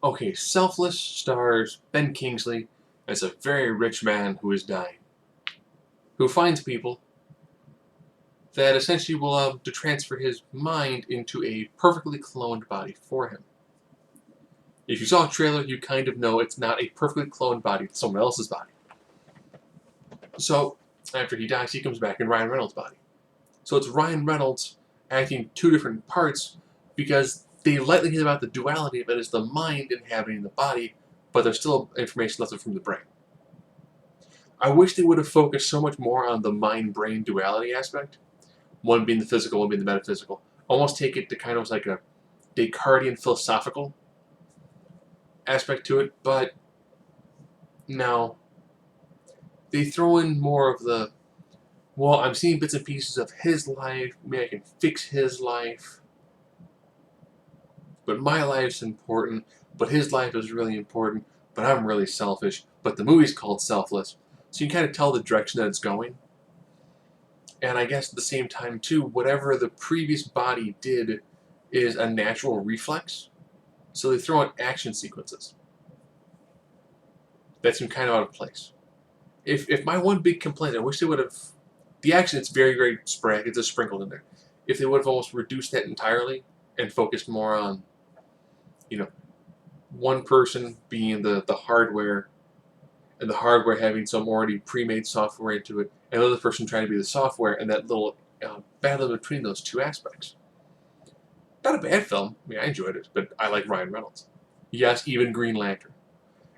Okay, Selfless stars Ben Kingsley as a very rich man who is dying, who finds people that essentially will allow him to transfer his mind into a perfectly cloned body for him. If you saw a trailer, you kind of know it's not a perfectly cloned body, it's someone else's body. So, after he dies, he comes back in Ryan Reynolds' body. So it's Ryan Reynolds acting two different parts because they lightly hint about the duality of it as the mind inhabiting the body, but there's still information left from the brain. I wish they would have focused so much more on the mind-brain duality aspect, one being the physical, one being the metaphysical. Almost take it to kind of like a Descartesian philosophical aspect to it, but no. They throw in more of the, well, I'm seeing bits and pieces of his life, maybe I can fix his life, but my life's important, but his life is really important, but I'm really selfish, but the movie's called Selfless, so you can kind of tell the direction that it's going. And I guess at the same time, too, whatever the previous body did is a natural reflex, so they throw in action sequences that seem kind of out of place. If my one big complaint, I wish they would have, the action, it's very, very sporadic, it's just sprinkled in there. If they would have almost reduced that entirely and focused more on, you know, one person being the hardware, and the hardware having some already pre-made software into it, and the other person trying to be the software, and that little battle between those two aspects. Not a bad film. I mean, I enjoyed it, but I like Ryan Reynolds. Yes, even Green Lantern.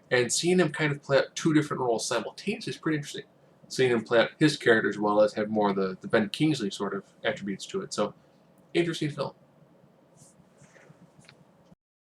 And seeing him kind of play out two different roles simultaneously is pretty interesting. Seeing him play out his character as well as have more of the Ben Kingsley sort of attributes to it. So, interesting film.